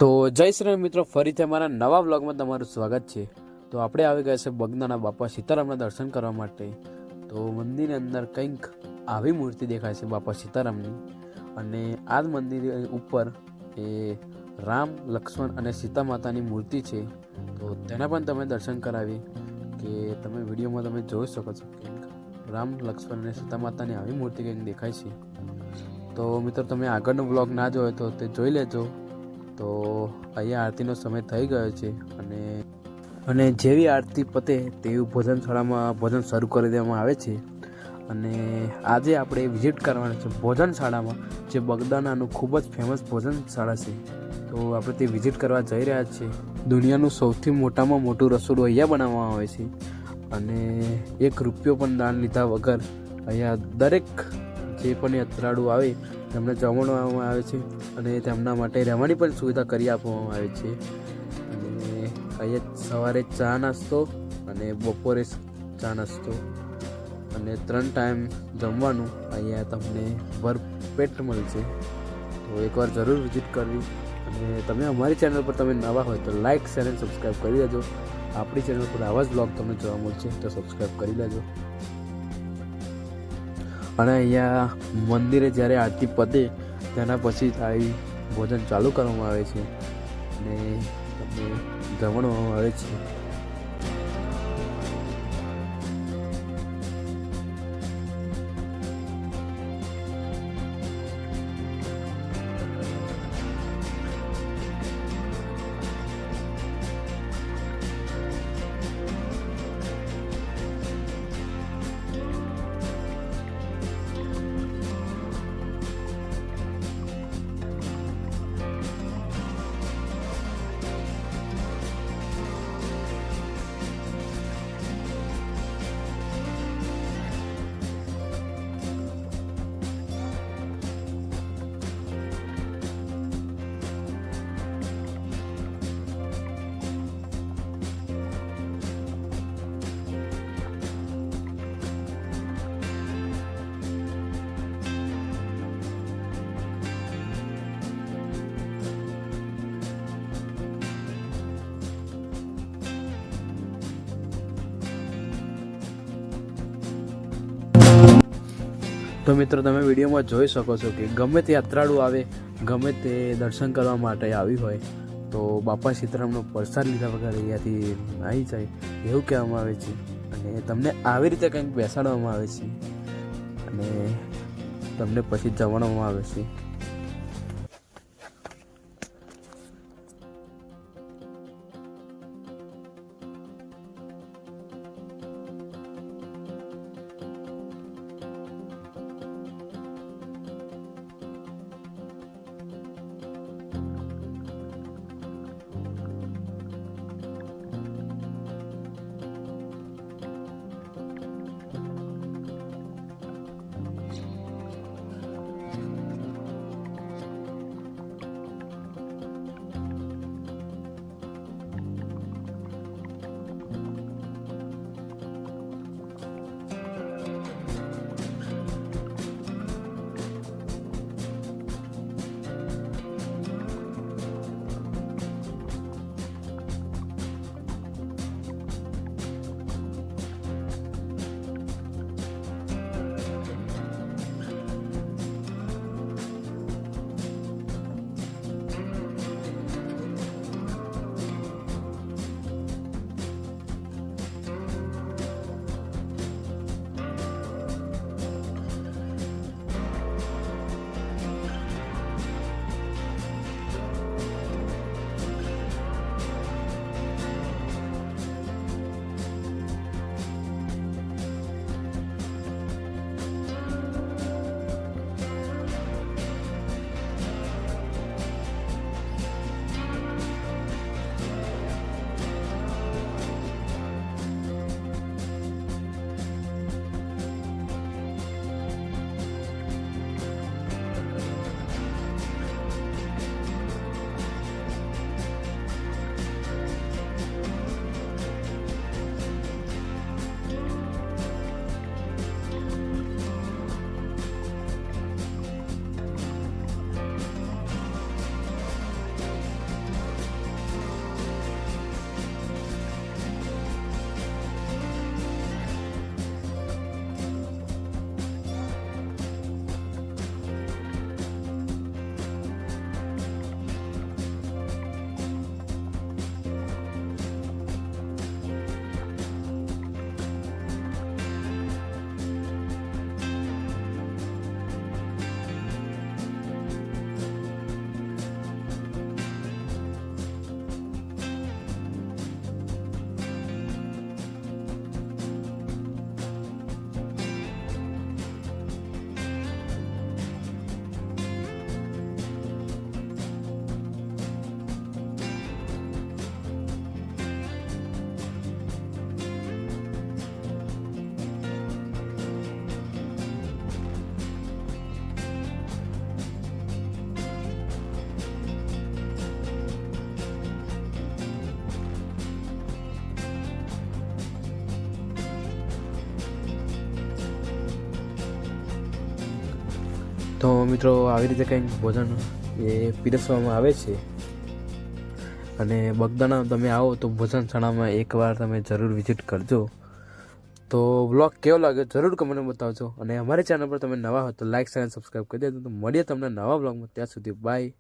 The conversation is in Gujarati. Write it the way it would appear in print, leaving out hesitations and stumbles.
તો જય શ્રી રામ મિત્રો, ફરીથી અમારા નવા વ્લોગમાં તમારું સ્વાગત છે। તો આપણે આવી ગયા છે બગદાણા બાપા સીતારામના દર્શન કરવા માટે। તો મંદિરની અંદર કંઈક આવી મૂર્તિ દેખાય છે બાપા સીતારામની, અને આ જ મંદિર ઉપર એ રામ, લક્ષ્મણ અને સીતા માતાની મૂર્તિ છે। તો તેના પણ તમે દર્શન કરાવી કે તમે વિડીયોમાં તમે જોઈ શકો છો કે રામ, લક્ષ્મણ અને સીતા માતાની આવી મૂર્તિ કંઈક દેખાય છે। તો મિત્રો, તમે આગળનો વ્લોગ ના જોયો તો તે જોઈ લેજો। તો અહીંયા આરતીનો સમય થઈ ગયો છે, અને જેવી આરતી પતે તેવું ભોજનશાળામાં ભોજન શરૂ કરી દેવામાં આવે છે। અને આજે આપણે વિઝિટ કરવાના છે ભોજનશાળામાં, જે બગદાણાનું ખૂબ જ ફેમસ ભોજનશાળા છે। તો આપણે તે વિઝિટ કરવા જઈ રહ્યા છીએ। દુનિયાનું સૌથી મોટામાં મોટું રસોડું અહીંયા બનાવવામાં આવે છે, અને ₹1 પણ દાન લીધા વગર અહીંયા દરેક જે પણ યાત્રાળુ આવે તેમને જમાડવામાં આવે છે, અને તેમના માટે રહેવાની પણ સુવિધા કરી આપવામાં આવે છે। અને અહીંયા સવારે ચા નાસ્તો અને બપોરે ચા નાસ્તો અને 3 ટાઈમ જમવાનું અહીંયા તમને ભરપેટ મળશે। તો એકવાર જરૂર વિઝિટ કરવી। અને તમે અમારી ચેનલ પર તમે નવા હોય તો લાઇક, શેર અને સબસ્ક્રાઈબ કરી લેજો। આપણી ચેનલ પર આવા જ બ્લોગ તમને જોવા મળશે, તો સબસ્ક્રાઈબ કરી લેજો। અને અહીંયા મંદિરે જ્યારે આરતી પતે તેના પછી આવી ભોજન ચાલુ કરવામાં આવે છે, અને તમને જમવામાં આવે છે। તો મિત્રો, તમે વિડીયોમાં જોઈ શકો છો કે ગમે તે યાત્રાળુ આવે, ગમે તે દર્શન કરવા માટે આવી હોય તો બાપા સીતારામનો પ્રસાદ લીધા વગર અહીંયાથી આવી જાય એવું કહેવામાં આવે છે। અને તમને આવી રીતે કંઈક બેસાડવામાં આવે છે, અને તમને પછી જમાડવામાં આવે છે। તો મિત્રો આવી રીતે કંઈક ભોજન એ પીરસવામાં આવે છે. અને બગદાણા તમે આવો તો ભોજનશાળામાં એકવાર તમે જરૂર વિઝિટ કરજો. તો વ્લોગ કેવો લાગ્યો જરૂર કમેન્ટમાં બતાવજો. અને અમારી ચેનલ પર તમે નવા હો તો લાઈક શેર અને સબસ્ક્રાઈબ કરી દેજો. તો મળીએ તમને નવા વ્લોગમાં. ત્યાં સુધી બાય.